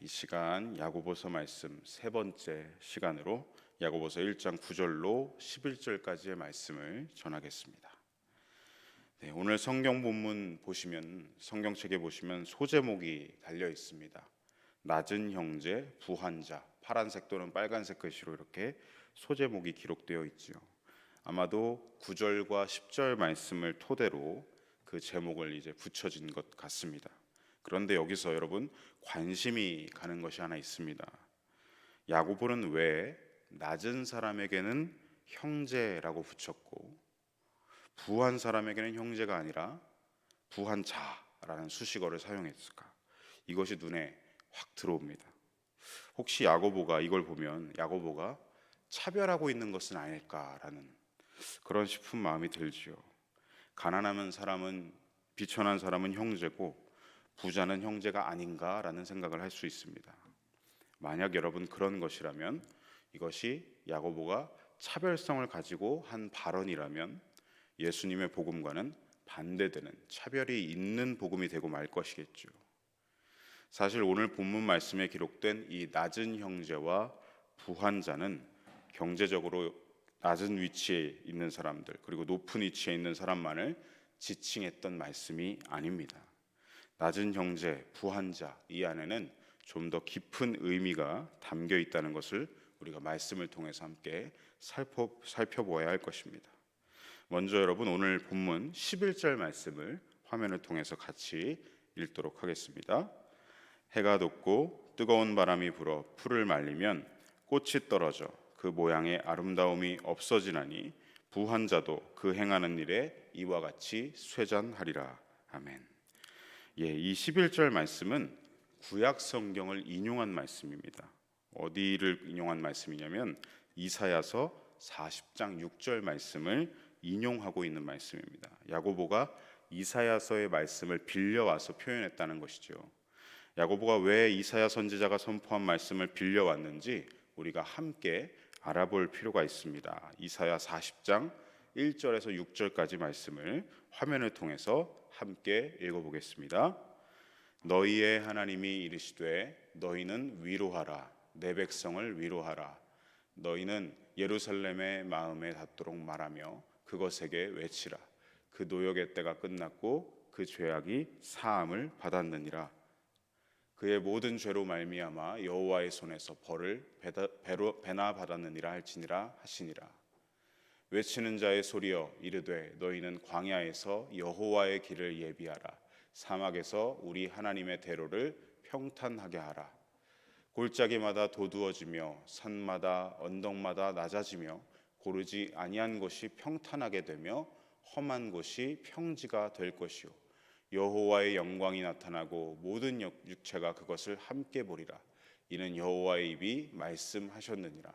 시간 야고보서 말씀 세 번째 시간으로 야고보서 1장 9절로 11절까지의 말씀을 전하겠습니다. 오늘 성경 본문 보시면 성경책에 보시면 소제목이 달려 있습니다. 낮은 형제, 부한 자, 파란색 또는 빨간색 글씨로 이렇게 소제목이 기록되어 있지요. 아마도 9절과 10절 말씀을 토대로 그 제목을 이제 붙여진 것 같습니다. 그런데 여기서 여러분 관심이 가는 것이 하나 있습니다. 야고보는 왜 낮은 사람에게는 형제라고 붙였고 부한 사람에게는 형제가 아니라 부한 자라는 수식어를 사용했을까? 이것이 눈에 확 들어옵니다. 혹시 야고보가 이걸 보면 야고보가 차별하고 있는 것은 아닐까라는 그런 싶은 마음이 들지요. 가난한 사람은 비천한 사람은 형제고 부자는 형제가 아닌가라는 생각을 할 수 있습니다. 만약 여러분 그런 것이라면 이것이 야고보가 차별성을 가지고 한 발언이라면 예수님의 복음과는 반대되는 차별이 있는 복음이 되고 말 것이겠죠. 사실 오늘 본문 말씀에 기록된 이 낮은 형제와 부한 자는 경제적으로 낮은 위치에 있는 사람들 그리고 높은 위치에 있는 사람만을 지칭했던 말씀이 아닙니다. 낮은 형제, 부한 자, 이 안에는 좀 더 깊은 의미가 담겨 있다는 것을 우리가 말씀을 통해서 함께 살펴보아야 할 것입니다. 먼저 여러분 오늘 본문 11절 말씀을 화면을 통해서 같이 읽도록 하겠습니다. 해가 돋고 뜨거운 바람이 불어 풀을 말리면 꽃이 떨어져 그 모양의 아름다움이 없어지나니 부한 자도 그 행하는 일에 이와 같이 쇠잔하리라. 아멘. 이 11절 말씀은 구약 성경을 인용한 말씀입니다. 어디를 인용한 말씀이냐면 이사야서 40장 6절 말씀을 인용하고 있는 말씀입니다. 야고보가 이사야서의 말씀을 빌려와서 표현했다는 것이죠. 야고보가 왜 이사야 선지자가 선포한 말씀을 빌려왔는지 우리가 함께 알아볼 필요가 있습니다. 이사야 40장 1절에서 6절까지 말씀을 화면을 통해서 함께 읽어보겠습니다. 너희의 하나님이 이르시되 너희는 위로하라 내 백성을 위로하라 너희는 예루살렘의 마음에 닿도록 말하며 그것에게 외치라 그 노역의 때가 끝났고 그 죄악이 사함을 받았느니라 그의 모든 죄로 말미암아 여호와의 손에서 벌을 배나 받았느니라 할지니라 하시니라 외치는 자의 소리여 이르되 너희는 광야에서 여호와의 길을 예비하라 사막에서 우리 하나님의 대로를 평탄하게 하라 골짜기마다 도두어지며 산마다 언덕마다 낮아지며 고르지 아니한 곳이 평탄하게 되며 험한 곳이 평지가 될 것이요 여호와의 영광이 나타나고 모든 육체가 그것을 함께 보리라 이는 여호와의 입이 말씀하셨느니라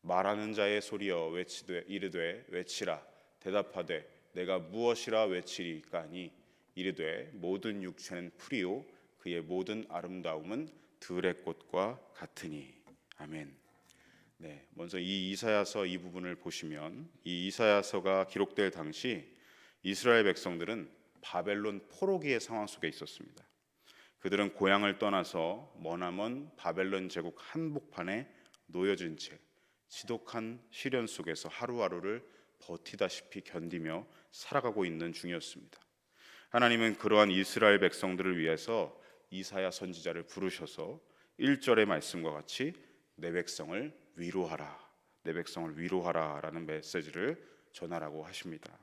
말하는 자의 소리여 외치되 이르되 외치라 대답하되 내가 무엇이라 외치리까 하니 이르되 모든 육체는 풀이요 그의 모든 아름다움은 들의 꽃과 같으니. 아멘. 먼저 이 이사야서 이 부분을 보시면 이 이사야서가 기록될 당시 이스라엘 백성들은 바벨론 포로기의 상황 속에 있었습니다. 그들은 고향을 떠나서 머나먼 바벨론 제국 한복판에 놓여진 채 지독한 시련 속에서 하루하루를 버티다시피 견디며 살아가고 있는 중이었습니다. 하나님은 그러한 이스라엘 백성들을 위해서 이사야 선지자를 부르셔서 1절의 말씀과 같이 내 백성을 위로하라 내 백성을 위로하라 라는 메시지를 전하라고 하십니다.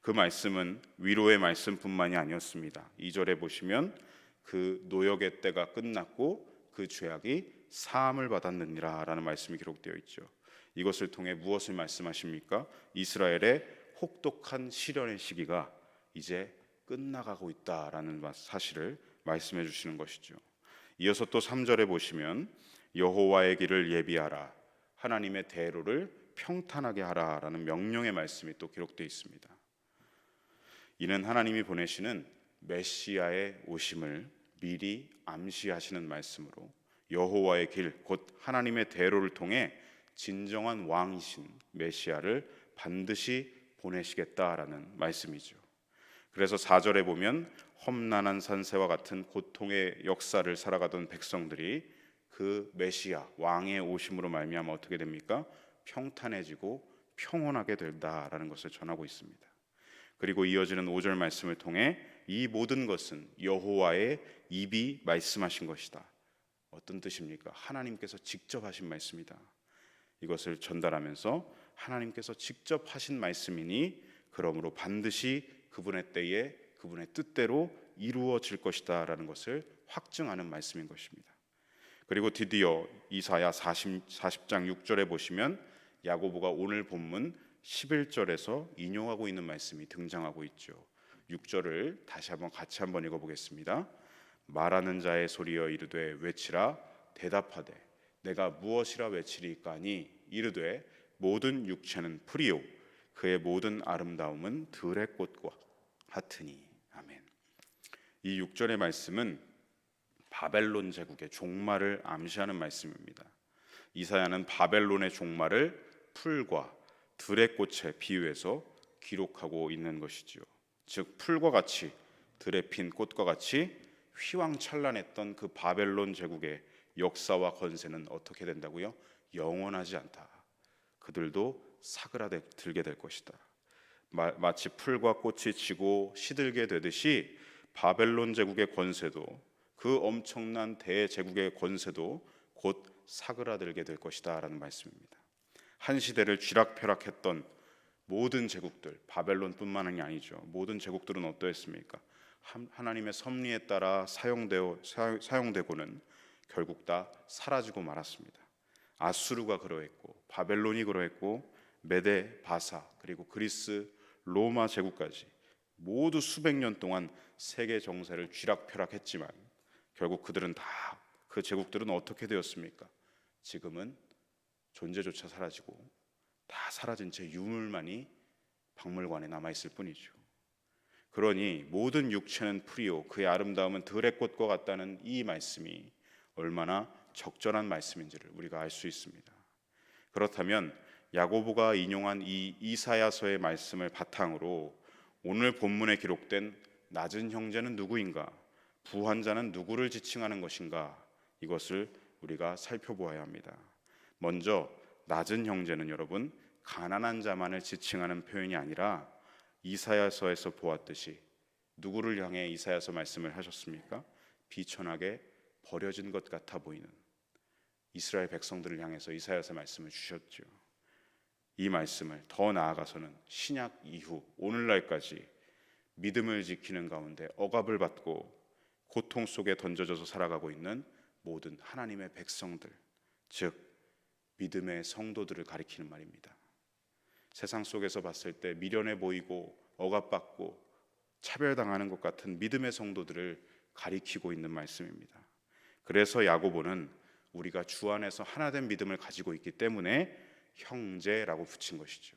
그 말씀은 위로의 말씀뿐만이 아니었습니다. 2절에 보시면 그 노역의 때가 끝났고 그 죄악이 사함을 받았느니라 라는 말씀이 기록되어 있죠. 이것을 통해 무엇을 말씀하십니까? 이스라엘의 혹독한 시련의 시기가 이제 끝나가고 있다라는 사실을 말씀해 주시는 것이죠. 이어서 또 3절에 보시면 여호와의 길을 예비하라 하나님의 대로를 평탄하게 하라 라는 명령의 말씀이 또 기록되어 있습니다. 이는 하나님이 보내시는 메시아의 오심을 미리 암시하시는 말씀으로 여호와의 길 곧 하나님의 대로를 통해 진정한 왕이신 메시아를 반드시 보내시겠다라는 말씀이죠. 그래서 4절에 보면 험난한 산새와 같은 고통의 역사를 살아가던 백성들이 그 메시아 왕의 오심으로 말미암아 어떻게 됩니까? 평탄해지고 평온하게 된다라는 것을 전하고 있습니다. 그리고 이어지는 5절 말씀을 통해 이 모든 것은 여호와의 입이 말씀하신 것이다. 어떤 뜻입니까? 하나님께서 직접 하신 말씀이다. 이것을 전달하면서 하나님께서 직접 하신 말씀이니 그러므로 반드시 그분의 때에 그분의 뜻대로 이루어질 것이다 라는 것을 확증하는 말씀인 것입니다. 그리고 드디어 이사야 40장 6절에 보시면 야고보가 오늘 본문 11절에서 인용하고 있는 말씀이 등장하고 있죠. 6절을 다시 한번 같이 한번 읽어보겠습니다. 말하는 자의 소리여 이르되 외치라 대답하되 내가 무엇이라 외치리까 하니 이르되 모든 육체는 풀이요 그의 모든 아름다움은 들의 꽃과 같으니. 아멘. 이 6절의 말씀은 바벨론 제국의 종말을 암시하는 말씀입니다. 이사야는 바벨론의 종말을 풀과 들의 꽃에 비유해서 기록하고 있는 것이지요. 즉 풀과 같이 들에 핀 꽃과 같이 휘황찬란했던 그 바벨론 제국의 역사와 권세는 어떻게 된다고요? 영원하지 않다. 그들도 사그라들게 될 것이다. 마치 풀과 꽃이 지고 시들게 되듯이 바벨론 제국의 권세도 그 엄청난 대제국의 권세도 곧 사그라들게 될 것이다 라는 말씀입니다. 한 시대를 쥐락펴락했던 모든 제국들, 바벨론뿐만이 아니죠. 모든 제국들은 어떠했습니까? 하나님의 섭리에 따라 사용되고는 결국 다 사라지고 말았습니다. 아수르가 그러했고 바벨론이 그러했고 메데, 바사 그리고 그리스, 로마 제국까지 모두 수백 년 동안 세계 정세를 쥐락펴락했지만 결국 그들은 다 그 제국들은 어떻게 되었습니까? 지금은 존재조차 사라지고 다 사라진 채 유물만이 박물관에 남아있을 뿐이죠. 그러니 모든 육체는 풀이요 그의 아름다움은 들의 꽃과 같다는 이 말씀이 얼마나 적절한 말씀인지를 우리가 알 수 있습니다. 그렇다면 야고보가 인용한 이 이사야서의 말씀을 바탕으로 오늘 본문에 기록된 낮은 형제는 누구인가? 부한 자는 누구를 지칭하는 것인가? 이것을 우리가 살펴보아야 합니다. 먼저 낮은 형제는 여러분 가난한 자만을 지칭하는 표현이 아니라 이사야서에서 보았듯이 누구를 향해 이사야서 말씀을 하셨습니까? 비천하게 버려진 것 같아 보이는 이스라엘 백성들을 향해서 이사야서 말씀을 주셨죠. 이 말씀을 더 나아가서는 신약 이후 오늘날까지 믿음을 지키는 가운데 억압을 받고 고통 속에 던져져서 살아가고 있는 모든 하나님의 백성들, 즉 믿음의 성도들을 가리키는 말입니다. 세상 속에서 봤을 때 미련해 보이고 억압받고 차별당하는 것 같은 믿음의 성도들을 가리키고 있는 말씀입니다. 그래서 야고보는 우리가 주 안에서 하나된 믿음을 가지고 있기 때문에 형제라고 붙인 것이죠.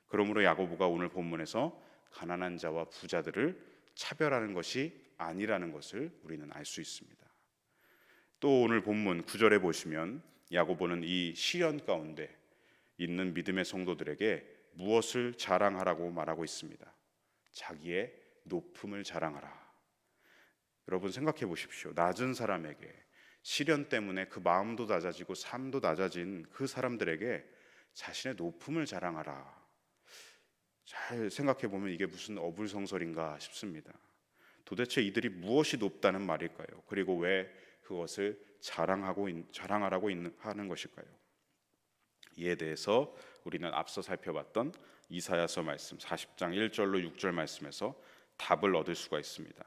그러므로 야고보가 오늘 본문에서 가난한 자와 부자들을 차별하는 것이 아니라는 것을 우리는 알 수 있습니다. 또 오늘 본문 9절에 보시면 야고보는 이 시련 가운데 있는 믿음의 성도들에게 무엇을 자랑하라고 말하고 있습니다. 자기의 높음을 자랑하라. 여러분 생각해 보십시오. 낮은 사람에게 시련 때문에 그 마음도 낮아지고 삶도 낮아진 그 사람들에게 자신의 높음을 자랑하라. 잘 생각해 보면 이게 무슨 어불성설인가 싶습니다. 도대체 이들이 무엇이 높다는 말일까요? 그리고 왜 그것을 자랑하라고 하는 것일까요? 이에 대해서 우리는 앞서 살펴봤던 이사야서 말씀 40장 1절로 6절 말씀에서 답을 얻을 수가 있습니다.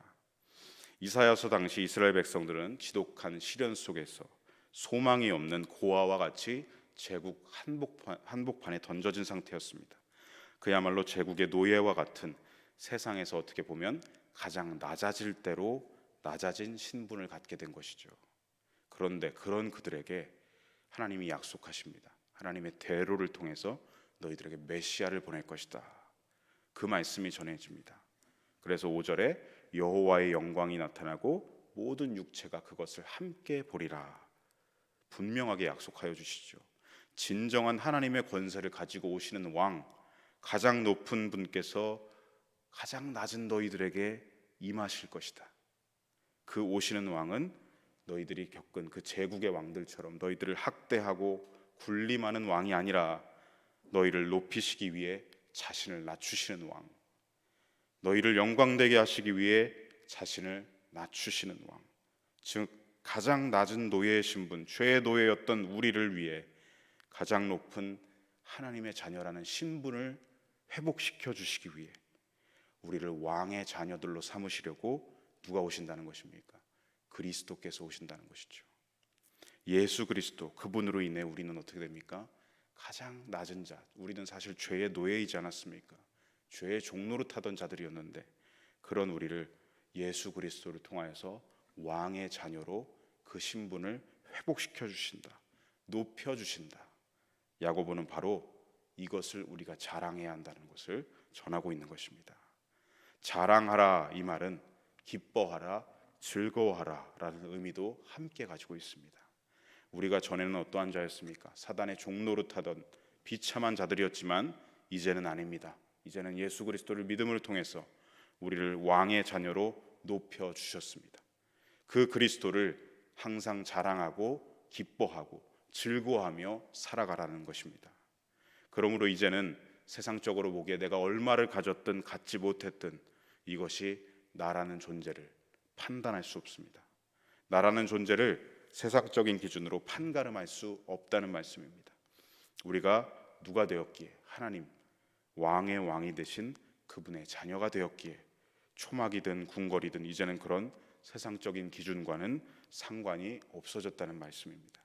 이사야서 당시 이스라엘 백성들은 지독한 시련 속에서 소망이 없는 고아와 같이 제국 한복판에 던져진 상태였습니다. 그야말로 제국의 노예와 같은 세상에서 어떻게 보면 가장 낮아질 대로 낮아진 신분을 갖게 된 것이죠. 그런데 그런 그들에게 하나님이 약속하십니다. 하나님의 대로를 통해서 너희들에게 메시아를 보낼 것이다. 그 말씀이 전해집니다. 그래서 5절에 여호와의 영광이 나타나고 모든 육체가 그것을 함께 보리라. 분명하게 약속하여 주시죠. 진정한 하나님의 권세를 가지고 오시는 왕, 가장 높은 분께서 가장 낮은 너희들에게 임하실 것이다. 그 오시는 왕은 너희들이 겪은 그 제국의 왕들처럼 너희들을 학대하고 군림하는 왕이 아니라 너희를 높이시기 위해 자신을 낮추시는 왕, 너희를 영광되게 하시기 위해 자신을 낮추시는 왕, 즉 가장 낮은 노예의 신분, 죄의 노예였던 우리를 위해 가장 높은 하나님의 자녀라는 신분을 회복시켜 주시기 위해 우리를 왕의 자녀들로 삼으시려고 누가 오신다는 것입니까? 그리스도께서 오신다는 것이죠. 예수 그리스도, 그분으로 인해 우리는 어떻게 됩니까? 가장 낮은 자, 우리는 사실 죄의 노예이지 않았습니까? 죄의 종로로 타던 자들이었는데 그런 우리를 예수 그리스도를 통하여서 왕의 자녀로 그 신분을 회복시켜 주신다, 높여 주신다. 야고보는 바로 이것을 우리가 자랑해야 한다는 것을 전하고 있는 것입니다. 자랑하라, 이 말은 기뻐하라, 즐거워하라 라는 의미도 함께 가지고 있습니다. 우리가 전에는 어떠한 자였습니까? 사단의 종로로 타던 비참한 자들이었지만 이제는 아닙니다. 이제는 예수 그리스도를 믿음을 통해서 우리를 왕의 자녀로 높여 주셨습니다. 그 그리스도를 항상 자랑하고 기뻐하고 즐거워하며 살아가라는 것입니다. 그러므로 이제는 세상적으로 보기에 내가 얼마를 가졌든 갖지 못했든 이것이 나라는 존재를 판단할 수 없습니다. 나라는 존재를 세상적인 기준으로 판가름할 수 없다는 말씀입니다. 우리가 누가 되었기에? 하나님 왕의 왕이 되신 그분의 자녀가 되었기에 초막이든 궁궐이든 이제는 그런 세상적인 기준과는 상관이 없어졌다는 말씀입니다.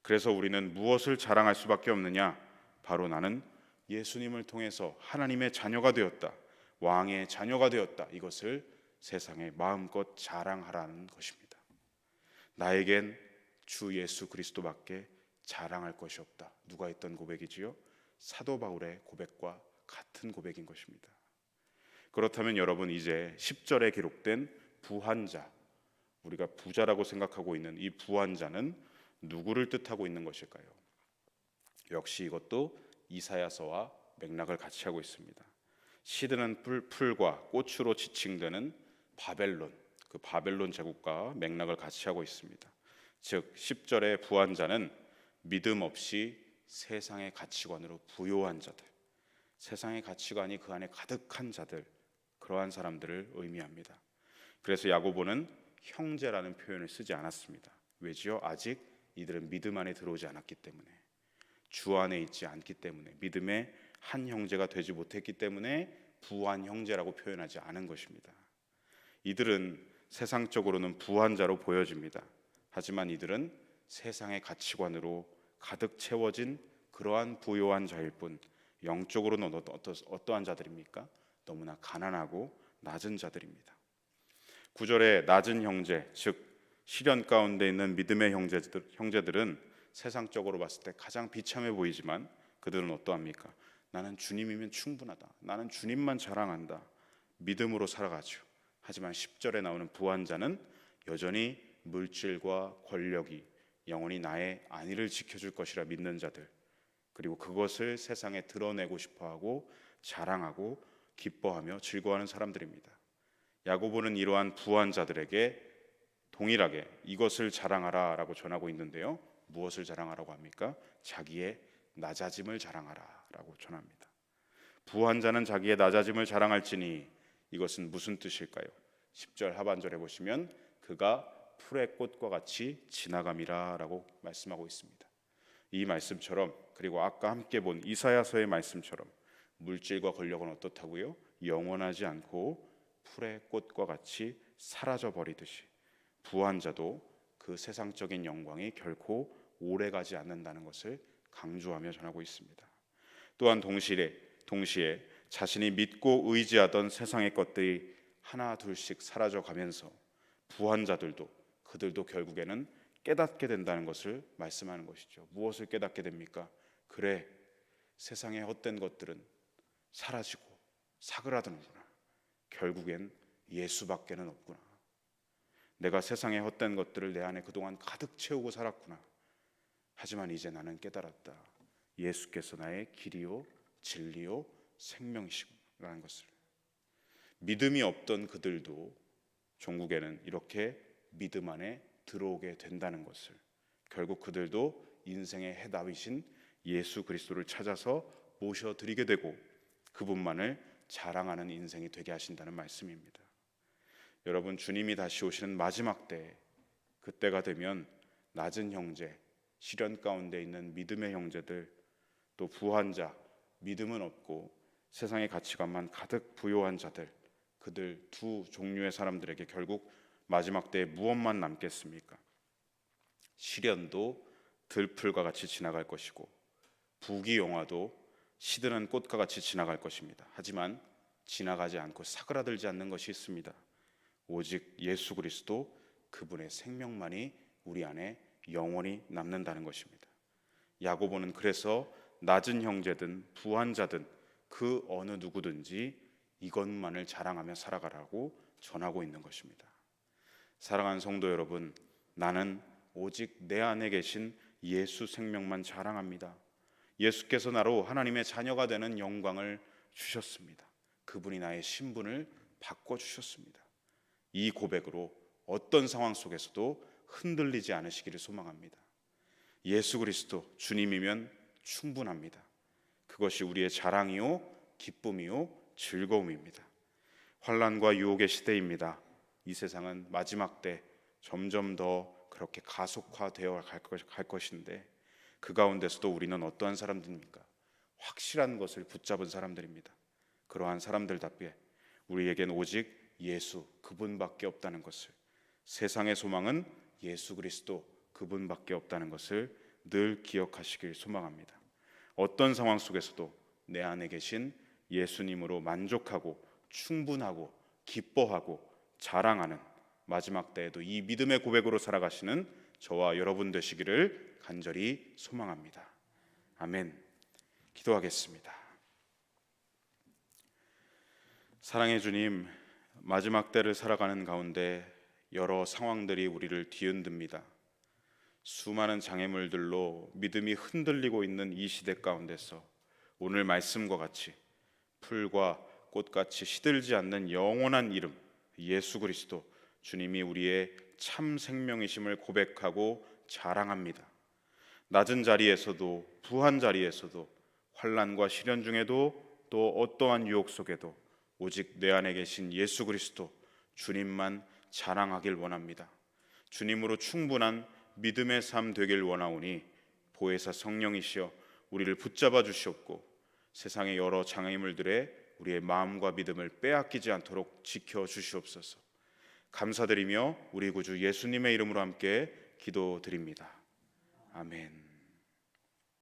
그래서 우리는 무엇을 자랑할 수밖에 없느냐? 바로 나는 예수님을 통해서 하나님의 자녀가 되었다, 왕의 자녀가 되었다, 이것을 세상에 마음껏 자랑하라는 것입니다. 나에겐 주 예수 그리스도밖에 자랑할 것이 없다. 누가 했던 고백이지요? 사도 바울의 고백과 같은 고백인 것입니다. 그렇다면 여러분, 이제 10절에 기록된 부한자, 우리가 부자라고 생각하고 있는 이 부한자는 누구를 뜻하고 있는 것일까요? 역시 이것도 이사야서와 맥락을 같이 하고 있습니다. 시드는 풀과 꽃으로 지칭되는 바벨론, 그 바벨론 제국과 맥락을 같이 하고 있습니다. 즉 10절의 부한자는 믿음 없이 세상의 가치관으로 부요한 자들, 세상의 가치관이 그 안에 가득한 자들, 그러한 사람들을 의미합니다. 그래서 야고보는 형제라는 표현을 쓰지 않았습니다. 왜지요? 아직 이들은 믿음 안에 들어오지 않았기 때문에, 주 안에 있지 않기 때문에, 믿음의 한 형제가 되지 못했기 때문에 부한 형제라고 표현하지 않은 것입니다. 이들은 세상적으로는 부한 자로 보여집니다. 하지만 이들은 세상의 가치관으로 가득 채워진 그러한 부요한 자일 뿐, 영적으로는 어떠한 자들입니까? 너무나 가난하고 낮은 자들입니다. 9절에 낮은 형제, 즉 시련 가운데 있는 믿음의 형제들은 세상적으로 봤을 때 가장 비참해 보이지만 그들은 어떠합니까? 나는 주님이면 충분하다, 나는 주님만 자랑한다, 믿음으로 살아가죠. 하지만 10절에 나오는 부한 자는 여전히 물질과 권력이 영원히 나의 안위를 지켜줄 것이라 믿는 자들, 그리고 그것을 세상에 드러내고 싶어하고 자랑하고 기뻐하며 즐거워하는 사람들입니다. 야고보는 이러한 부한 자들에게 동일하게 이것을 자랑하라 라고 전하고 있는데요, 무엇을 자랑하라고 합니까? 자기의 낮아짐을 자랑하라 라고 전합니다. 부한 자는 자기의 낮아짐을 자랑할지니, 이것은 무슨 뜻일까요? 10절 하반절에 보시면 그가 풀의 꽃과 같이 지나감이라 라고 말씀하고 있습니다. 이 말씀처럼, 그리고 아까 함께 본 이사야서의 말씀처럼 물질과 권력은 어떻다고요? 영원하지 않고 풀의 꽃과 같이 사라져 버리듯이 부한 자도 그 세상적인 영광이 결코 오래가지 않는다는 것을 강조하며 전하고 있습니다. 또한 동시에 자신이 믿고 의지하던 세상의 것들이 하나 둘씩 사라져 가면서 부한 자들도, 그들도 결국에는 깨닫게 된다는 것을 말씀하는 것이죠. 무엇을 깨닫게 됩니까? 그래, 세상의 헛된 것들은 사라지고 사그라드는구나. 결국엔 예수밖에는 없구나. 내가 세상의 헛된 것들을 내 안에 그동안 가득 채우고 살았구나. 하지만 이제 나는 깨달았다. 예수께서 나의 길이요 진리요 생명이시구나라는 것을. 믿음이 없던 그들도 종국에는 이렇게 믿음 안에 들어오게 된다는 것을, 결국 그들도 인생의 해답이신 예수 그리스도를 찾아서 모셔드리게 되고 그분만을 자랑하는 인생이 되게 하신다는 말씀입니다. 여러분, 주님이 다시 오시는 마지막 때, 그때가 되면 낮은 형제, 시련 가운데 있는 믿음의 형제들, 또 부한 자, 믿음은 없고 세상의 가치관만 가득 부요한 자들, 그들 두 종류의 사람들에게 결국 마지막 때에 무엇만 남겠습니까? 시련도 들풀과 같이 지나갈 것이고 부귀영화도 시드는 꽃과 같이 지나갈 것입니다. 하지만 지나가지 않고 사그라들지 않는 것이 있습니다. 오직 예수 그리스도, 그분의 생명만이 우리 안에 영원히 남는다는 것입니다. 야고보는 그래서 낮은 형제든 부한 자든 그 어느 누구든지 이것만을 자랑하며 살아가라고 전하고 있는 것입니다. 사랑하는 성도 여러분, 나는 오직 내 안에 계신 예수 생명만 자랑합니다. 예수께서 나로 하나님의 자녀가 되는 영광을 주셨습니다. 그분이 나의 신분을 바꿔주셨습니다. 이 고백으로 어떤 상황 속에서도 흔들리지 않으시기를 소망합니다. 예수 그리스도 주님이면 충분합니다. 그것이 우리의 자랑이요 기쁨이요 즐거움입니다. 환난과 유혹의 시대입니다. 이 세상은 마지막 때 점점 더 그렇게 가속화되어 갈 것인데 그 가운데서도 우리는 어떠한 사람들입니까? 확실한 것을 붙잡은 사람들입니다. 그러한 사람들답게 우리에겐 오직 예수 그분밖에 없다는 것을, 세상의 소망은 예수 그리스도 그분밖에 없다는 것을 늘 기억하시길 소망합니다. 어떤 상황 속에서도 내 안에 계신 예수님으로 만족하고 충분하고 기뻐하고 자랑하는 마지막 때에도 이 믿음의 고백으로 살아가시는 저와 여러분 되시기를 간절히 소망합니다. 아멘. 기도하겠습니다. 사랑의 주님, 마지막 때를 살아가는 가운데 여러 상황들이 우리를 뒤흔듭니다. 수많은 장애물들로 믿음이 흔들리고 있는 이 시대 가운데서 오늘 말씀과 같이 풀과 꽃같이 시들지 않는 영원한 이름 예수 그리스도, 주님이 우리의 참 생명이심을 고백하고 자랑합니다. 낮은 자리에서도 부한 자리에서도 환난과 시련 중에도 또 어떠한 유혹 속에도 오직 내 안에 계신 예수 그리스도 주님만 자랑하길 원합니다. 주님으로 충분한 믿음의 삶 되길 원하오니 보혜사 성령이시여 우리를 붙잡아 주시옵고 세상의 여러 장애물들에 우리의 마음과 믿음을 빼앗기지 않도록 지켜 주시옵소서. 감사드리며 우리 구주 예수님의 이름으로 함께 기도드립니다. 아멘.